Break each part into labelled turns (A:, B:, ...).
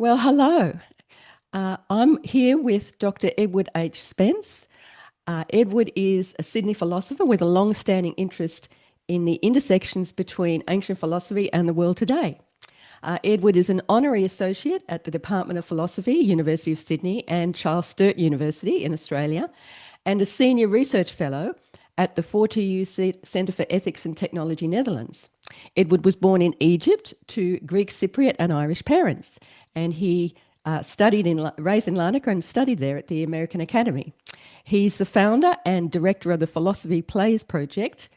A: Well, hello. I'm here with Dr. Edward H. Spence. Edward is a Sydney philosopher with a long-standing interest in the intersections between ancient philosophy and the world today. Edward is an Honorary Associate at the Department of Philosophy, University of Sydney, and Charles Sturt University in Australia, and a Senior Research Fellow at the 4TU Centre for Ethics and Technology, Netherlands. Edward was born in Egypt to Greek Cypriot and Irish parents, and he raised in Larnaca and studied there at the American Academy. He's the founder and director of the Philosophy Plays Project,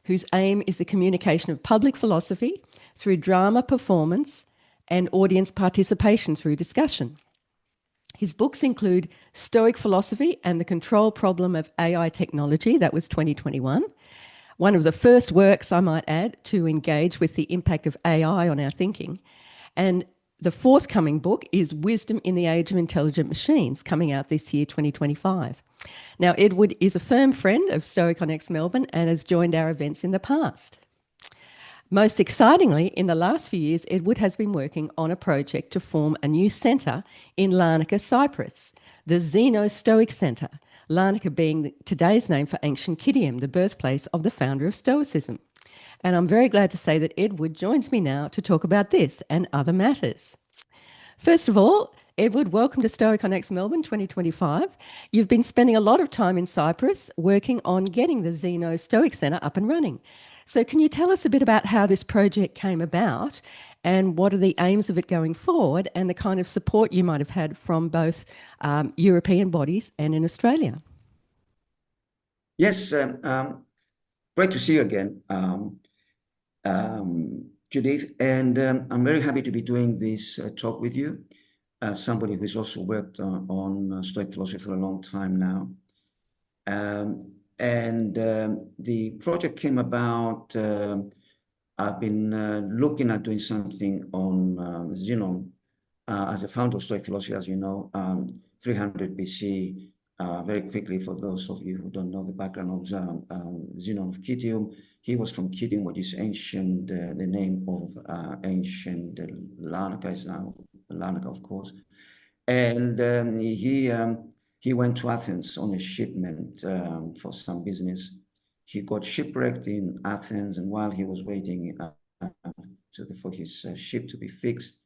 A: whose aim is the communication of public philosophy through drama performance and audience participation through discussion. His books include Stoic Philosophy and the Control Problem of AI Technology, that was 2021. One of the first works, I might add, to engage with the impact of AI on our thinking. And the forthcoming book is Wisdom in the Age of Intelligent Machines, coming out this year, 2025. Now, Edward is a firm friend of Stoicon-X Melbourne and has joined our events in the past. Most excitingly, in the last few years, Edward has been working on a project to form a new centre in Larnaca, Cyprus, the Zeno Stoic Centre, Larnaca being today's name for ancient Citium, the birthplace of the founder of Stoicism. And I'm very glad to say that Edward joins me now to talk about this and other matters. First of all, Edward, welcome to Stoicon-X Melbourne 2025. You've been spending a lot of time in Cyprus working on getting the Zeno Stoic Centre up and running. So can you tell us a bit about how this project came about and what are the aims of it going forward and the kind of support you might have had from both European bodies and in Australia?
B: Yes, great to see you again, Judith, and I'm very happy to be doing this talk with you. Somebody who's also worked on Stoic philosophy for a long time now. The project came about, I've been looking at doing something on Zeno as a founder of Stoic philosophy, as you know, 300 BC. Very quickly, for those of you who don't know the background of Zeno of Citium, he was from Citium, which is ancient, the name of ancient Larnaca is now Larnaca, of course. And he went to Athens on a shipment for some business. He got shipwrecked in Athens, and while he was waiting for his ship to be fixed,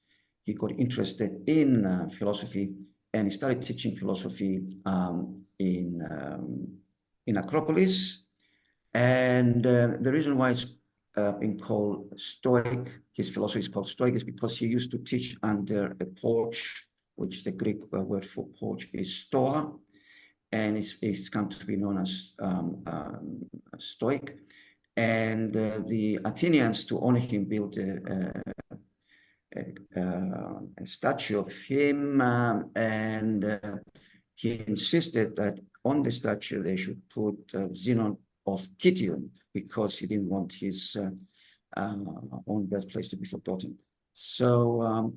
B: he got interested in philosophy, and he started teaching philosophy in Acropolis. And the reason why it's been called Stoic, his philosophy is called Stoic, is because he used to teach under a porch, which the Greek word for porch is stoa, and it's come to be known as Stoic. And the Athenians, to honor him, built a statue of him, and he insisted that on the statue they should put Zeno of Citium, because he didn't want his own birthplace to be forgotten. So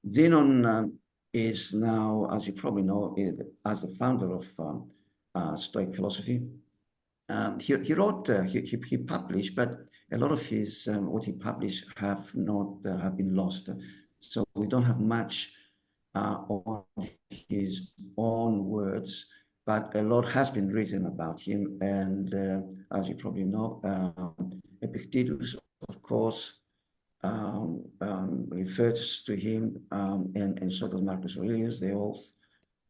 B: Zeno is now, as you probably know, as the founder of Stoic philosophy. He wrote, he published, but a lot of his what he published have been lost. So we don't have much on his own words, but a lot has been written about him. And as you probably know, Epictetus, of course, refers to him, and so does Marcus Aurelius. They all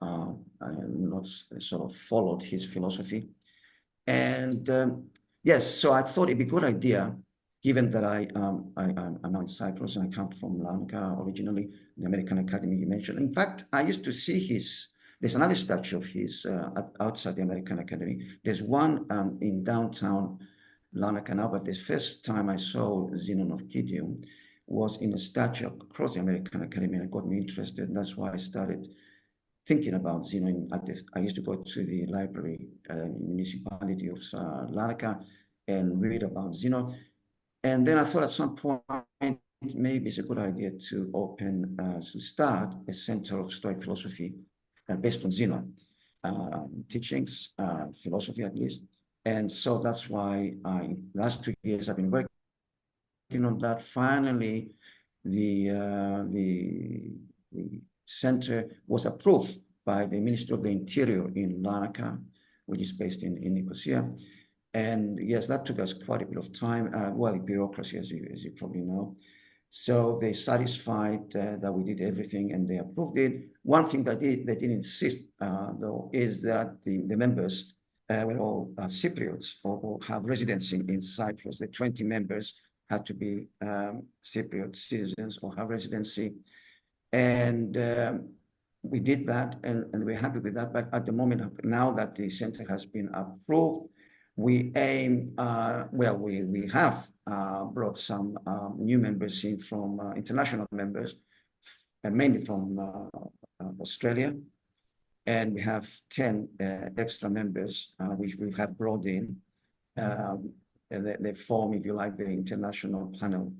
B: not sort of followed his philosophy. And yes, so I thought it'd be a good idea, given that I'm now in Cyprus and I come from Larnaca originally, the American Academy you mentioned. In fact, I used to see there's another statue of his outside the American Academy. There's one in downtown Larnaca now, but the first time I saw Zeno of Citium was in a statue across the American Academy, and it got me interested. And that's why I started thinking about Zeno. I used to go to the library, municipality of Larnaca, and read about Zeno. And then I thought at some point, maybe it's a good idea to start a center of Stoic philosophy based on Zeno teachings, philosophy at least. And so that's why in the last 2 years I've been working on that. Finally, the Center was approved by the Minister of the Interior in Larnaca, which is based in Nicosia. And yes, that took us quite a bit of time. Well, bureaucracy, as you probably know. So they satisfied that we did everything and they approved it. One thing that they did insist, though, is that the members were all Cypriots or have residency in Cyprus. The 20 members had to be Cypriot citizens or have residency. And we did that, and we're happy with that. But at the moment, now that the center has been approved, we aim, well, we have brought some new members in from international members, mainly from Australia. And we have 10 extra members, which we have brought in. And they form, if you like, the international panel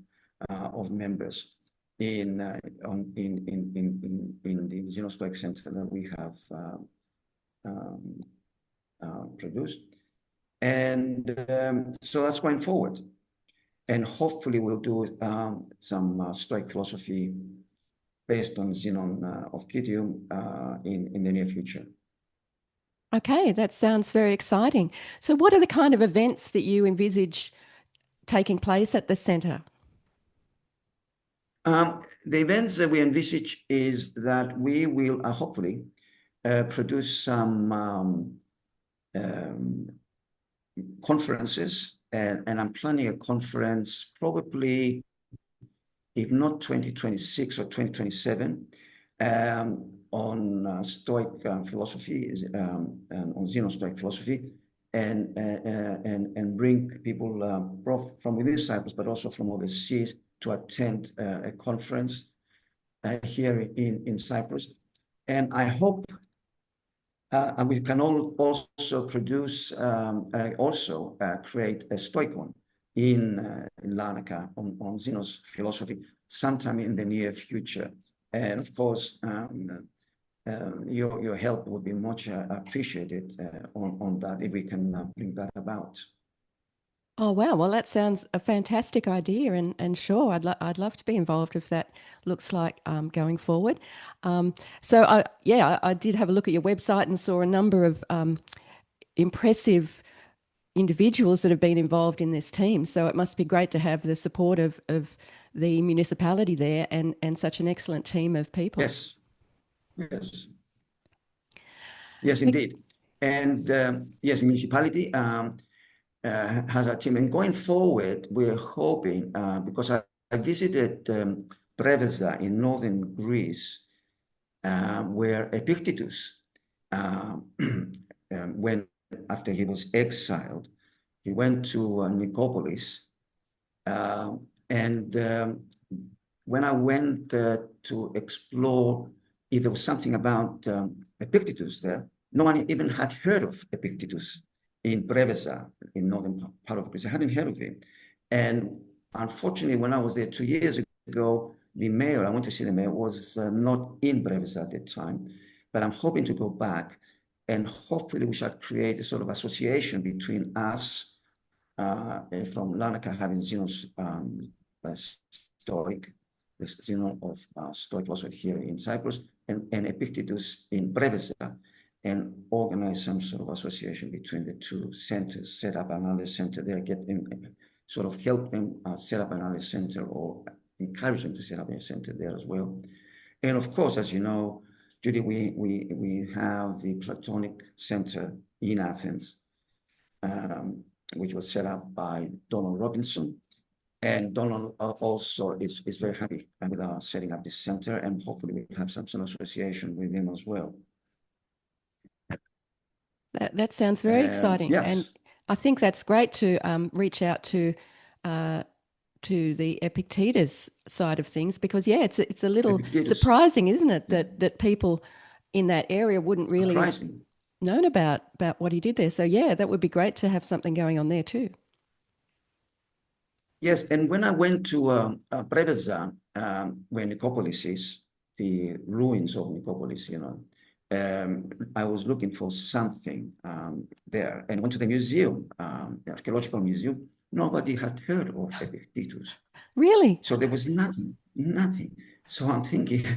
B: of members in the Zeno Stoic-X Centre that we have produced. And so that's going forward. And hopefully we'll do some Stoic philosophy based on Zeno of Citium in the near future.
A: Okay, that sounds very exciting. So what are the kind of events that you envisage taking place at the centre?
B: The events that we envisage is that we will hopefully produce some conferences, and I'm planning a conference probably, if not 2026 or 2027, on Stoic philosophy, on Zeno Stoic philosophy, and bring people from within Cyprus, but also from overseas to attend a conference here in Cyprus. And I hope and we can also produce, create a Stoicon in Larnaca on Zeno's philosophy sometime in the near future. And of course, your help would be much appreciated on that if we can bring that about.
A: Oh, wow. Well, that sounds a fantastic idea. And sure, I'd love to be involved if that looks like going forward. So, I did have a look at your website and saw a number of impressive individuals that have been involved in this team. So it must be great to have the support of the municipality there and such an excellent team of people.
B: Yes. Yes. Yes, indeed. And yes, municipality has a team. And going forward, we're hoping, because I visited Preveza in northern Greece, where Epictetus, when after he was exiled, he went to Nicopolis. And when I went to explore if there was something about Epictetus there, no one even had heard of Epictetus in Preveza, in northern part of Greece. I hadn't heard of him. And unfortunately, when I was there 2 years ago, the mayor, I went to see the mayor, was not in Preveza at the time. But I'm hoping to go back, and hopefully we shall create a sort of association between us from Larnaca, having Zeno's Stoic, the Zeno of Stoic philosophy here in Cyprus, and Epictetus in Preveza, and organize some sort of association between the two centers, set up another center there, get them, sort of help them set up another center, or encourage them to set up a center there as well. And of course, as you know, Judy, we have the Platonic Center in Athens, which was set up by Donald Robinson. And Donald also is very happy with our setting up this center, and hopefully we have some sort of association with him as well.
A: That sounds very exciting.
B: Yes.
A: And I think that's great to reach out to the Epictetus side of things, because it's a little surprising, isn't it, that people in that area wouldn't really have known about what he did there. So that would be great to have something going on there too.
B: Yes, and when I went to Preveza, where Nicopolis is, the ruins of Nicopolis, I was looking for something there, and went to the museum, the archaeological museum. Nobody had heard of Epictetus.
A: Really?
B: So there was nothing. So I'm thinking,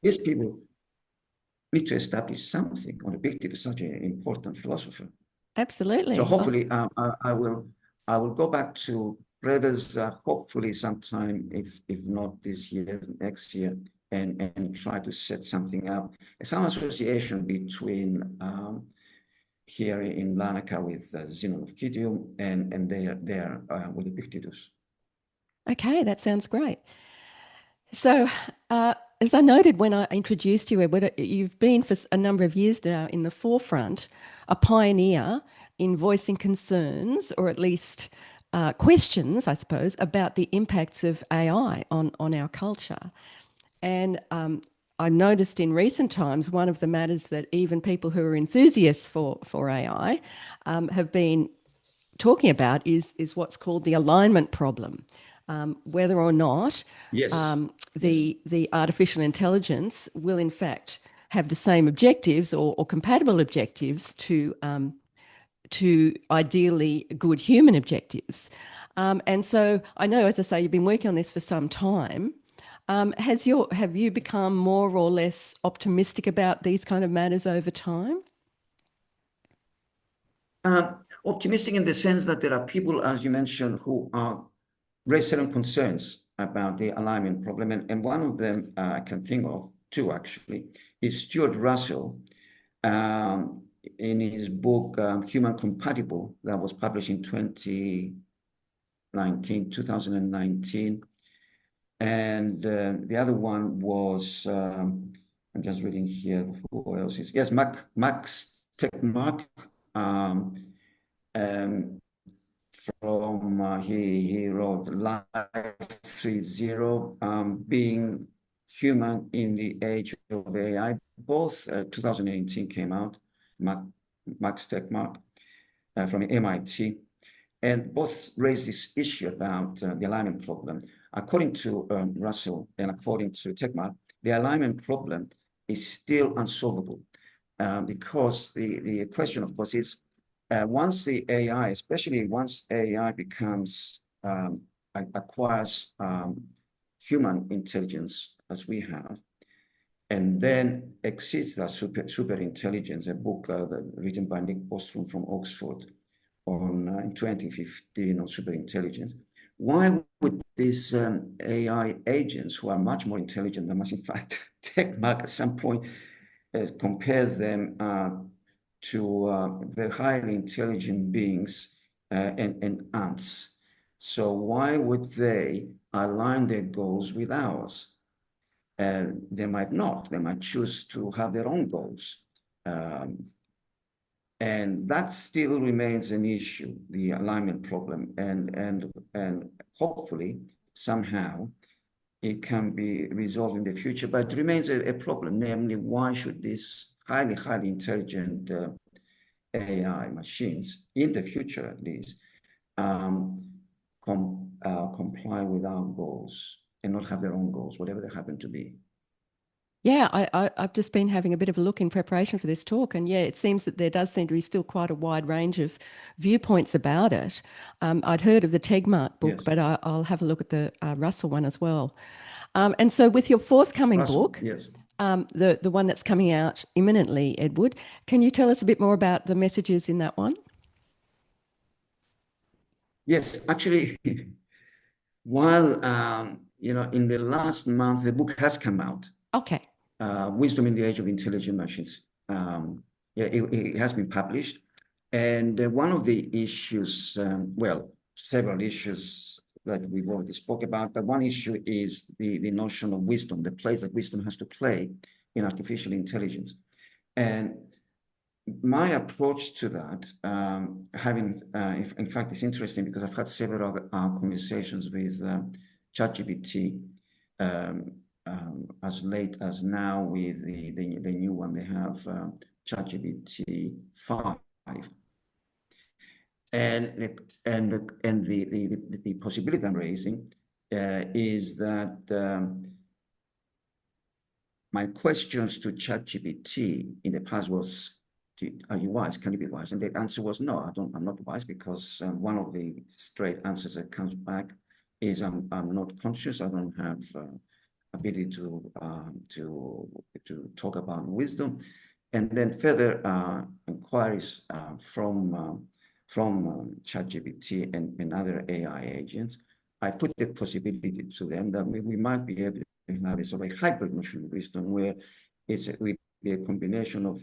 B: these people need to establish something on Epictetus, such an important philosopher. So
A: Absolutely.
B: hopefully, I will go back to Breves, hopefully sometime, if not this year, next year, and try to set something up. Some association between here in Larnaca with Zeno of Citium and there with Epictetus.
A: Okay, that sounds great. So, as I noted when I introduced you, Edward, you've been for a number of years now in the forefront, a pioneer in voicing concerns, or at least questions, I suppose, about the impacts of AI on our culture. And I noticed in recent times, one of the matters that even people who are enthusiasts for AI have been talking about is what's called the alignment problem. Whether or not
B: Yes.
A: the artificial intelligence will in fact have the same objectives or compatible objectives to ideally good human objectives. And so I know, as I say, you've been working on this for some time. Have you become more or less optimistic about these kind of matters over time?
B: Optimistic in the sense that there are people, as you mentioned, who are raise certain concerns about the alignment problem. And one of them I can think of, two actually, is Stuart Russell in his book, Human Compatible, that was published in 2019. And the other one was, I'm just reading here, who else is, yes, Max Tegmark, from he wrote Life 3.0, being human in the age of AI. Both 2018 came out, Max Tegmark from MIT, and both raised this issue about the alignment problem. According to Russell and according to Tegmark, the alignment problem is still unsolvable because the question, of course, is once the AI, especially once AI becomes, acquires human intelligence as we have, and then exceeds that super intelligence, a book written by Nick Bostrom from Oxford in 2015 on super intelligence. Why would these AI agents, who are much more intelligent than us, in fact, Tegmark at some point compares them to the highly intelligent beings and ants. So why would they align their goals with ours? They might not. They might choose to have their own goals. And that still remains an issue, the alignment problem. And hopefully, somehow, it can be resolved in the future, but it remains a problem. Namely, why should these highly intelligent AI machines, in the future at least, comply with our goals and not have their own goals, whatever they happen to be?
A: Yeah, I've just been having a bit of a look in preparation for this talk, and yeah, it seems that there does seem to be still quite a wide range of viewpoints about it. I'd heard of the Tegmark book,
B: Yes.
A: but I'll have a look at the Russell one as well. And so, with your forthcoming
B: Russell,
A: book,
B: yes.
A: The one that's coming out imminently, Edward, can you tell us a bit more about the messages in that one?
B: Yes, actually, while in the last month, the book has come out.
A: Okay.
B: Wisdom in the Age of Intelligent Machines. Yeah, it has been published. And one of the issues, well, several issues that we've already spoke about, but one issue is the notion of wisdom, the place that wisdom has to play in artificial intelligence. And my approach to that, in fact, it's interesting because I've had several conversations with ChatGPT as late as now with the new one. They have ChatGPT 5. And the possibility I'm raising is that my questions to ChatGPT in the past was, are you wise? Can you be wise? And the answer was no, I'm not wise, because one of the straight answers that comes back is I'm not conscious. I don't have ability to talk about wisdom, and then further inquiries from ChatGPT and other AI agents. I put the possibility to them that we might be able to have a sort of hybrid notion of wisdom, where we be a combination of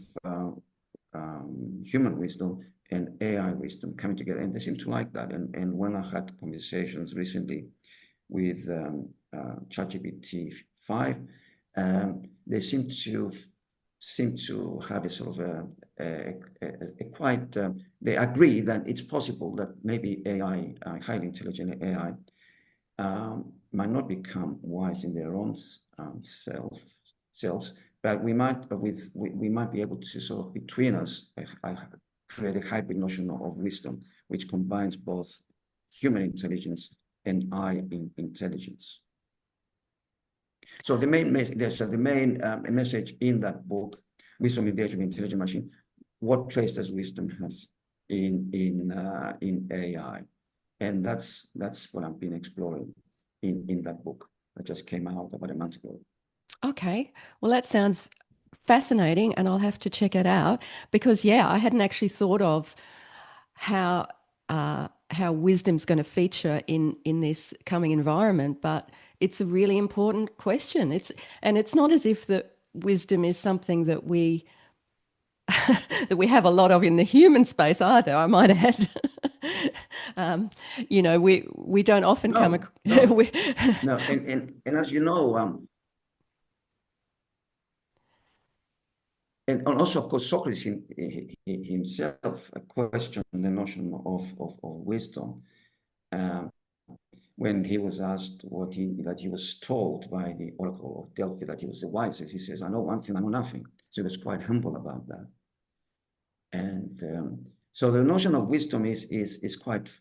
B: human wisdom and AI wisdom coming together, and they seem to like that. And when I had conversations recently with ChatGPT 5, they seem to have a sort of a quite. They agree that it's possible that maybe AI, highly intelligent AI, might not become wise in their own selves, but we might be able to sort of between us create a hybrid notion of wisdom, which combines both human intelligence and intelligence. So the main message in that book, Wisdom in the Age of Intelligent Machine, what place does wisdom have in AI? And that's what I've been exploring in that book that just came out about a month ago.
A: Okay, well, that sounds fascinating, and I'll have to check it out because, yeah, I hadn't actually thought of how wisdom's going to feature in this coming environment, but it's a really important question. It's not as if that wisdom is something that we that we have a lot of in the human space either, I might add. You know, we don't often come across.
B: No, and as you know, and also, of course, Socrates himself questioned the notion of wisdom when he was asked that he was told by the oracle of Delphi that he was the wisest. He says, "I know one thing, I know nothing." So he was quite humble about that. And so the notion of wisdom is quite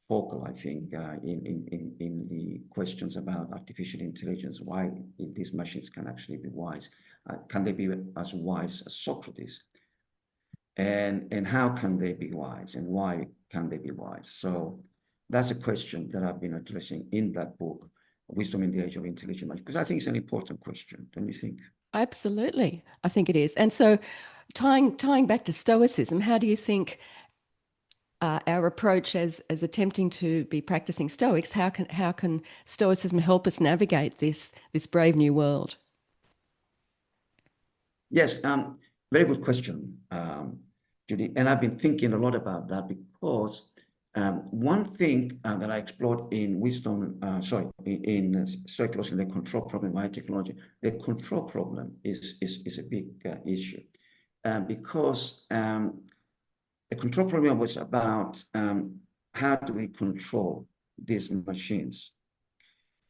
B: focal, I think, in the questions about artificial intelligence. Why these machines can actually be wise? Can they be as wise as Socrates? And how can they be wise? And why can they be wise? So that's a question that I've been addressing in that book, Wisdom in the Age of Intelligent Machines, because I think it's an important question, don't you think?
A: Absolutely, I think it is. And so, tying back to Stoicism, how do you think our approach as attempting to be practicing Stoics, how can Stoicism help us navigate this brave new world?
B: Yes, very good question, Judy. And I've been thinking a lot about that because one thing that I explored in wisdom, in Stoic philosophy, the control problem by technology, the control problem is a big issue because the control problem was about how do we control these machines.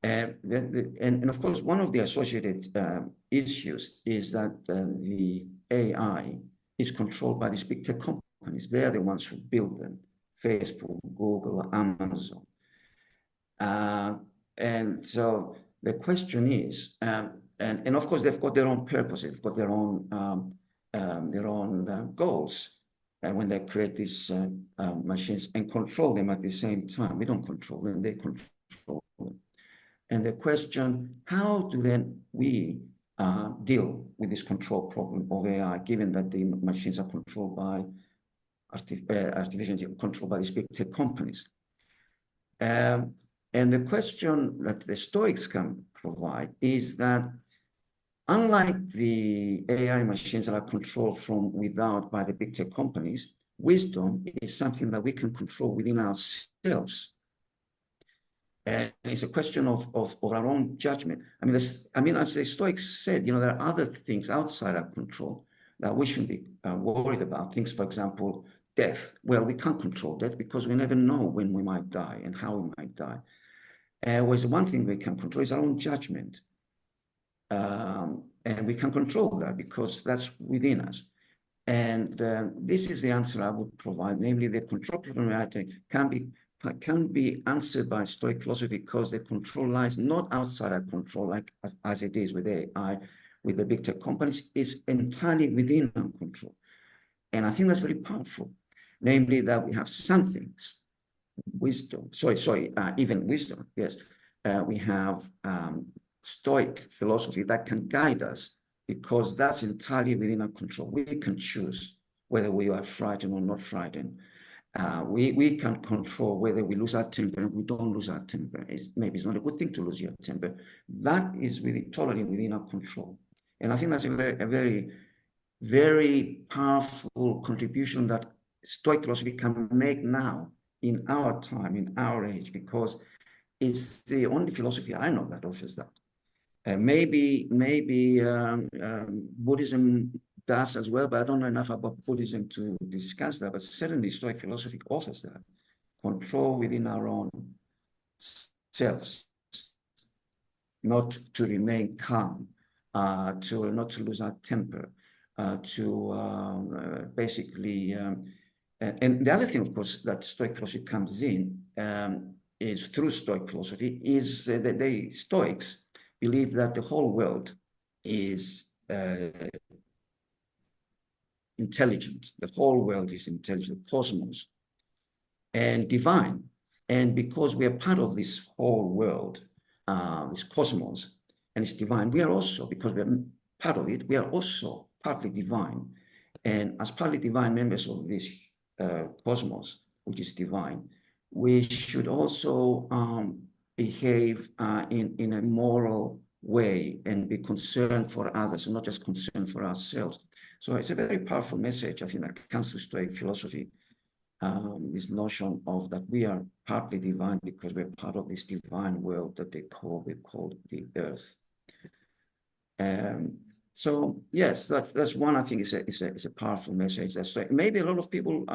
B: And of course, one of the associated issues is that the AI is controlled by these big tech companies. They're the ones who build them: Facebook, Google, Amazon. And so the question is, and of course, they've got their own purposes, they've got their own goals. And when they create these machines and control them at the same time, we don't control them, they control them. And the question, how do then we deal with this control problem of AI, given that the machines are controlled by artificial controlled by these big tech companies? And the question that the Stoics can provide is that unlike the AI machines that are controlled from without by the big tech companies, wisdom is something that we can control within ourselves. And it's a question of our own judgment. I mean, as the Stoics said, you know, there are other things outside our control that we shouldn't be worried about. Things, for example, death. Well, we can't control death because we never know when we might die and how we might die. Whereas one thing we can control is our own judgment. And we can control that because that's within us. And this is the answer I would provide, namely the control problem reality can be answered by Stoic philosophy because the control lies not outside our control, like as it is with AI, with the big tech companies, is entirely within our control. And I think that's very powerful, namely that we have something, wisdom, even wisdom, yes. We have Stoic philosophy that can guide us, because that's entirely within our control. We can choose whether we are frightened or not frightened. We can control whether we lose our temper and we don't lose our temper. Maybe it's not a good thing to lose your temper. That is totally within our control. And I think that's a very, very powerful contribution that Stoic philosophy can make now in our time, in our age, because it's the only philosophy I know that offers that. Maybe Buddhism does as well, but I don't know enough about Buddhism to discuss that. But certainly Stoic philosophy offers that control within our own selves, not to remain calm, not to lose our temper, to basically. And the other thing, of course, that Stoic philosophy comes in is through Stoic philosophy is that the Stoics believe that the whole world is intelligent. The whole world is intelligent, the cosmos, and divine. And because we are part of this whole world, this cosmos, and it's divine, we are also, because we are part of it, we are also partly divine. And as partly divine members of this cosmos, which is divine, we should also behave in a moral way and be concerned for others, and not just concerned for ourselves. So it's a very powerful message, I think, that comes to Stoic philosophy, this notion of that we are partly divine because we're part of this divine world that we call the earth. So yes, that's one, I think, is a powerful message. That's maybe a lot of people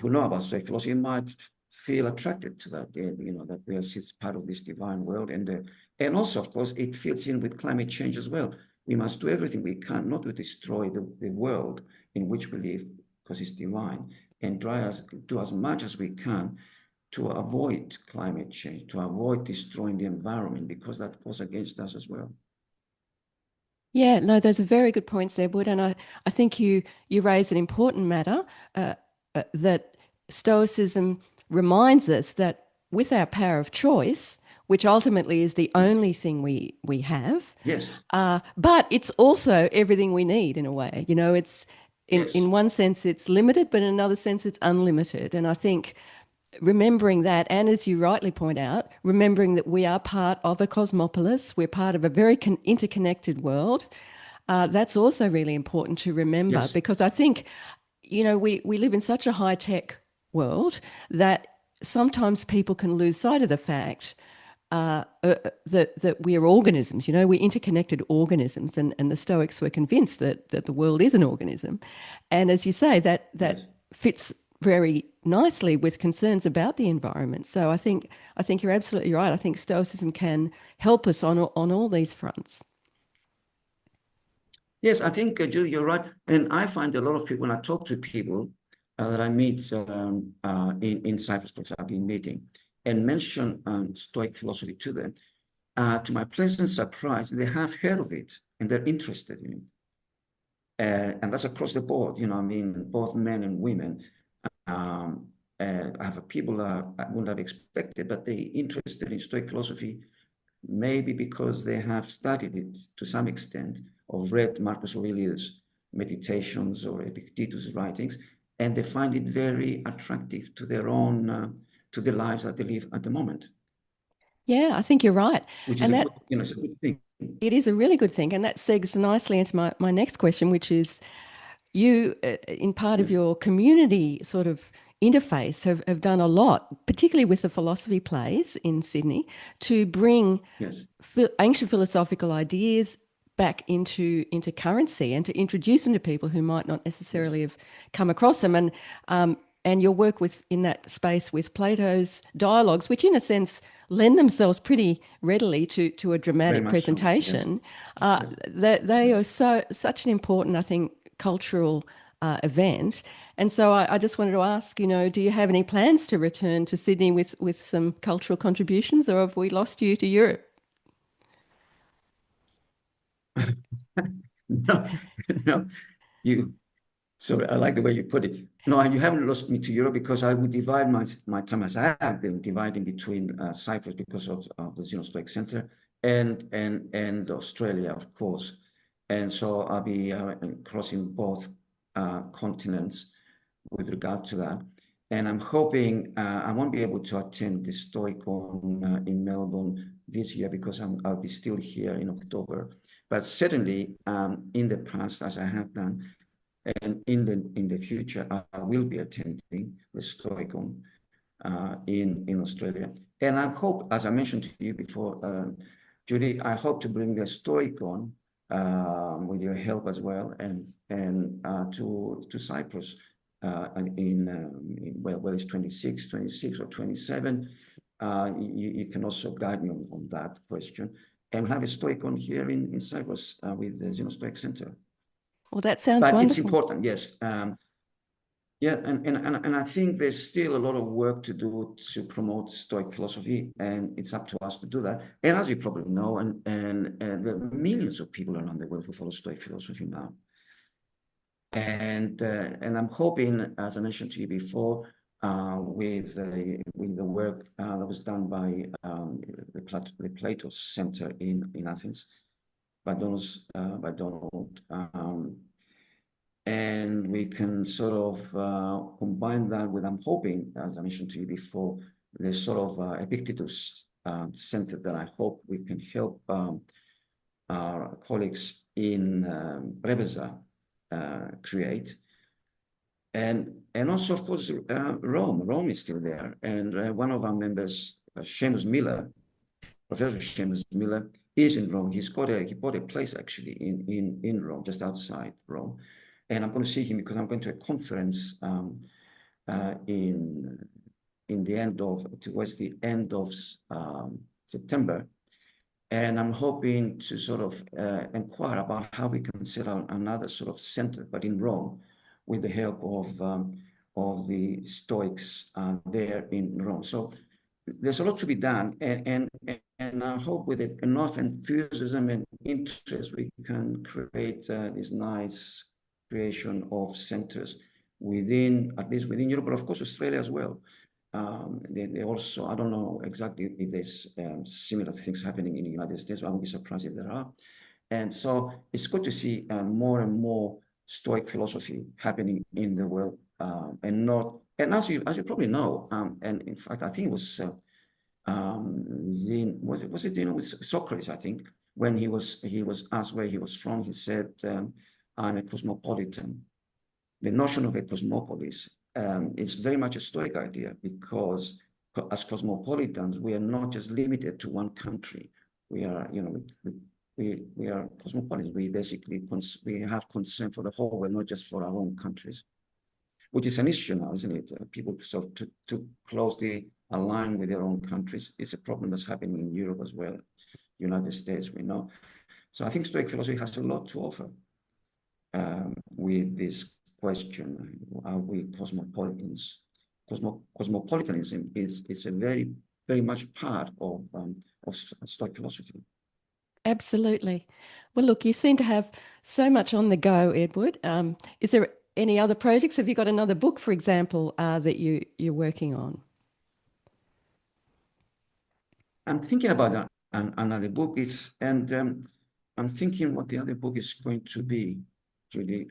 B: who know about Stoic philosophy might feel attracted to that, that we are part of this divine world. And also, of course, it fits in with climate change as well. We must do everything we can not to destroy the world in which we live, because it's divine, and do as much as we can to avoid climate change, to avoid destroying the environment, because that goes against us as well.
A: Yeah, no, those are very good points there, Bud. And I think you raise an important matter, that Stoicism reminds us that with our power of choice, which ultimately is the only thing we have,
B: yes,
A: but it's also everything we need in a way. It's in one sense it's limited, but in another sense it's unlimited. And I think remembering that, and as you rightly point out, remembering that we are part of a cosmopolis, we're part of a very interconnected world, that's also really important to remember.
B: Yes.
A: Because I think, we live in such a high-tech world that sometimes people can lose sight of the fact that we are organisms, we're interconnected organisms, and the Stoics were convinced that the world is an organism. And as you say, that
B: Yes.
A: fits very nicely with concerns about the environment. So I think you're absolutely right. I think Stoicism can help us on all these fronts.
B: Yes, I think, Julie, you're right. And I find a lot of people, when I talk to people that I meet in Cyprus, for example, in meeting, and mention Stoic philosophy to them, to my pleasant surprise, they have heard of it and they're interested in it. And that's across the board, both men and women. I have people I wouldn't have expected, but they're interested in Stoic philosophy, maybe because they have studied it to some extent, or read Marcus Aurelius' Meditations or Epictetus' writings, and they find it very attractive to their own, to the lives that they live at the moment.
A: Yeah, I think you're right.
B: Which
A: And
B: is
A: that
B: it's a good thing.
A: it is a really good thing. And that segs nicely into my next question, which is, you, in part of
B: Yes.
A: your community sort of interface, have done a lot, particularly with the philosophy plays in Sydney, to bring
B: Yes.
A: ancient philosophical ideas back into currency, and to introduce them to people who might not necessarily have come across them. And your work in that space with Plato's dialogues, which in a sense lend themselves pretty readily to a dramatic presentation.
B: So, yes.
A: They are such an important, I think, cultural event. And so I just wanted to ask, do you have any plans to return to Sydney with some cultural contributions, or have we lost you to Europe?
B: No, no, sorry, I like the way you put it. No, you haven't lost me to Europe, because I would divide my time, as I have been dividing between Cyprus because of the Zeno Stoic Centre, and Australia, of course. And so I'll be crossing both continents with regard to that. And I'm hoping I won't be able to attend the Stoicon in Melbourne this year because I'll be still here in October. But certainly in the past, as I have done, and in the future, I will be attending the Stoicon in Australia. And I hope, as I mentioned to you before, Judy, I hope to bring the Stoicon with your help as well, and to Cyprus whether it's 26 or 27. You can also guide me on that question. And we'll have a Stoicon here in Cyprus with the Zeno Stoic Centre.
A: Well, that sounds
B: but
A: wonderful.
B: It's important, yes. Yeah, and I think there's still a lot of work to do to promote Stoic philosophy, and it's up to us to do that. And as you probably know, and there are millions of people around the world who follow Stoic philosophy now. And I'm hoping, as I mentioned to you before, with the work that was done by the Plato Centre in Athens by Donald. And we can sort of combine that with, I'm hoping, as I mentioned to you before, the sort of Epictetus Center that I hope we can help our colleagues in Reveza create. And also, of course, Rome is still there. And one of our members, Seamus Miller, Professor Seamus Miller, is in Rome. He bought a place actually in Rome, just outside Rome. And I'm going to see him because I'm going to a conference towards the end of September. And I'm hoping to sort of inquire about how we can set out another sort of center, but in Rome, with the help of the Stoics there in Rome. So there's a lot to be done, and I hope with enough enthusiasm and interest, we can create this nice creation of centers at least within Europe, but of course Australia as well. They also, I don't know exactly if there's similar things happening in the United States, but I won't be surprised if there are. And so it's good to see more and more Stoic philosophy happening in the world, and as you probably know, and in fact I think it was was it with Socrates, I think, when he was asked where he was from, he said, I'm a cosmopolitan. The notion of a cosmopolis is very much a Stoic idea, because as cosmopolitans, we are not just limited to one country. We are, we are cosmopolitans. We basically we have concern for the whole world, not just for our own countries, which is an issue now, isn't it? People sort of too closely align with their own countries. It's a problem that's happening in Europe as well, United States, we know. So I think Stoic philosophy has a lot to offer with this question: are we cosmopolitans? Cosmopolitanism is a very, very much part of Stoic philosophy.
A: Absolutely. Well, look, you seem to have so much on the go, Edward. Is there any other projects? Have you got another book, for example, that you're working on?
B: I'm thinking about that, another book and I'm thinking what the other book is going to be, really.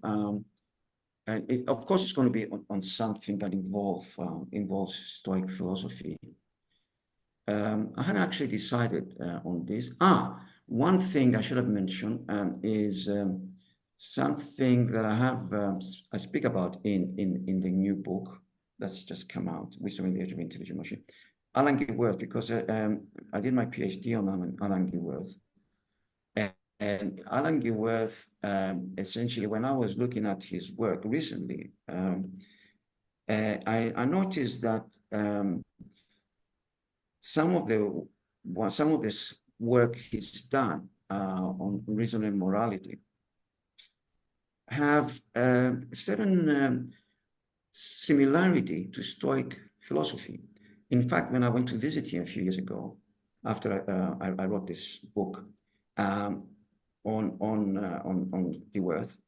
B: And of course, it's going to be on something that involves Stoic philosophy. I haven't actually decided on this. One thing I should have mentioned is something that I speak about in the new book that's just come out, Wisdom in the Age of Intelligent Machine. Alan Giworth, because I did my PhD on Alan Giworth. And Alan Giworth, essentially, when I was looking at his work recently, I noticed that some of this work he's done on reason and morality have certain similarity to Stoic philosophy. In fact, when I went to visit him a few years ago, after I wrote this book on Giworth,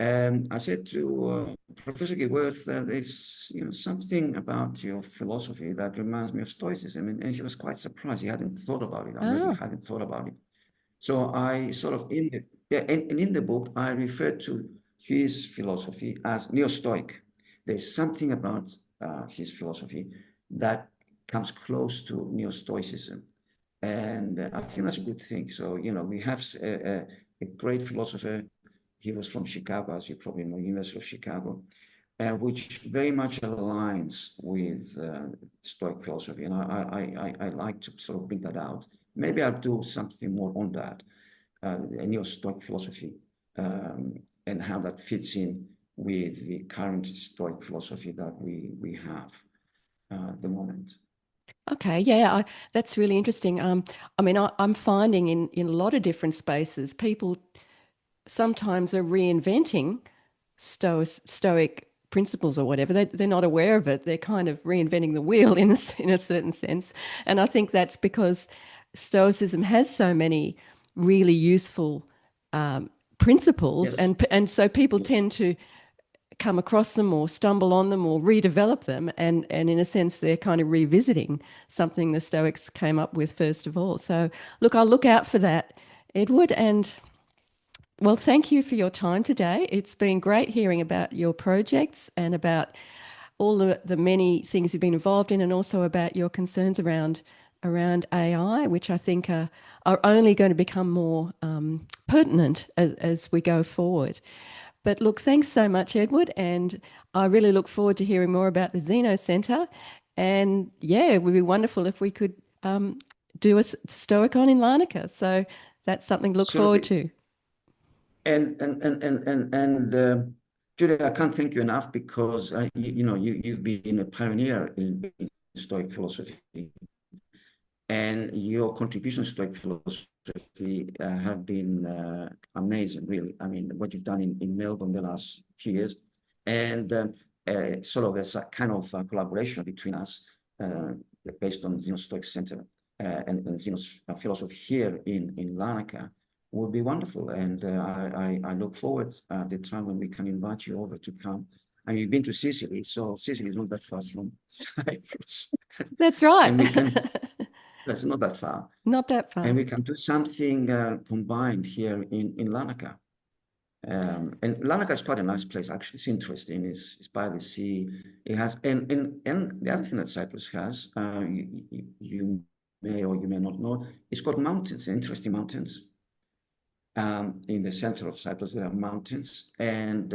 B: I said to Professor Giworth, there's something about your philosophy that reminds me of Stoicism, and she was quite surprised. He hadn't thought about it. I really
A: Oh,
B: hadn't thought about it. So I sort of and in the book I refer to his philosophy as neo-Stoic. There's something about his philosophy that comes close to neo-Stoicism, and I think that's a good thing. So we have a great philosopher. He was from Chicago, as you probably know, University of Chicago, which very much aligns with Stoic philosophy, and I like to sort of bring that out. Maybe I'll do something more on that, a neo-Stoic philosophy, and how that fits in with the current Stoic philosophy that we have at the moment.
A: okay. Yeah, that's really interesting. I mean, I'm finding in a lot of different spaces, people sometimes are reinventing Stoic principles or whatever. They're not aware of it. They're kind of reinventing the wheel in a certain sense. And I think that's because Stoicism has so many really useful principles,
B: Yes,
A: and so people
B: yes.
A: tend to come across them or stumble on them or redevelop them, and in a sense they're kind of revisiting something the Stoics came up with first of all. So look, I'll look out for that, Edward, and well, thank you for your time today. It's been great hearing about your projects and about all the many things you've been involved in, and also about your concerns around AI, which I think are only going to become more pertinent as we go forward. But look, thanks so much, Edward, and I really look forward to hearing more about the Zeno Centre. And yeah, it would be wonderful if we could do a Stoicon in Larnaca. So that's something to look forward
B: Absolutely.
A: to.
B: And Julia, I can't thank you enough because you've been a pioneer in Stoic philosophy, and your contributions to Stoic philosophy have been amazing, really. I mean, what you've done in Melbourne the last few years, and sort of as a kind of collaboration between us, uh, based on Stoic Centre and Zeno's philosophy here in Larnaca, would be wonderful. And I look forward the time when we can invite you over to come. I mean, you've been to Sicily, so Sicily is not that far from Cyprus,
A: That's right.
B: and we can. That's not that far.
A: Not that
B: And
A: far.
B: we can do something combined here in Larnaca. And Larnaca is quite a nice place, actually. It's interesting. It's by the sea. It has, and the other thing that Cyprus has, you may or you may not know, it's got mountains, interesting mountains. In the center of Cyprus, there are mountains, and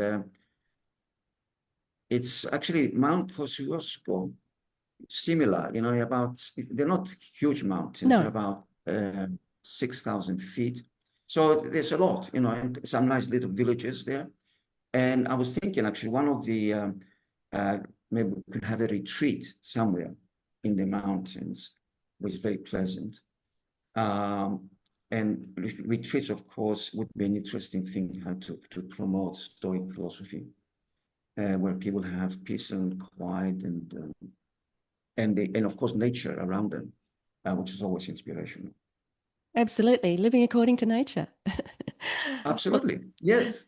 B: it's actually Mount Kosciuszko, similar, about, they're not huge mountains, they're
A: No.
B: about 6,000 feet. So there's a lot, and some nice little villages there. And I was thinking, actually, one of the, maybe we could have a retreat somewhere in the mountains, which is very pleasant. And retreats, of course, would be an interesting thing to promote Stoic philosophy, where people have peace and quiet and of course nature around them, which is always inspirational.
A: Absolutely. Living according to nature. Well,
B: Absolutely, yes.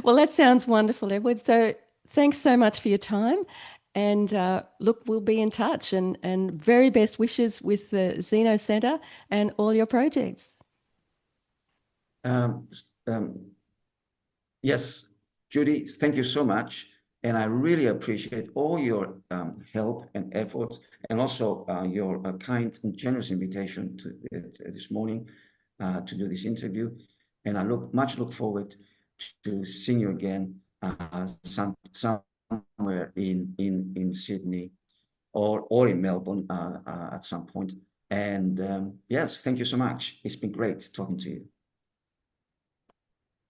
A: well, that sounds wonderful, Edward. So thanks so much for your time. And look, we'll be in touch, and very best wishes with the Zeno Centre and all your projects.
B: Um, um, yes, Judy, thank you so much. And I really appreciate all your help and effort, and also your kind and generous invitation to this morning to do this interview. And I look forward to seeing you again somewhere in Sydney or in Melbourne at some point. And yes, thank you so much. It's been great talking to you.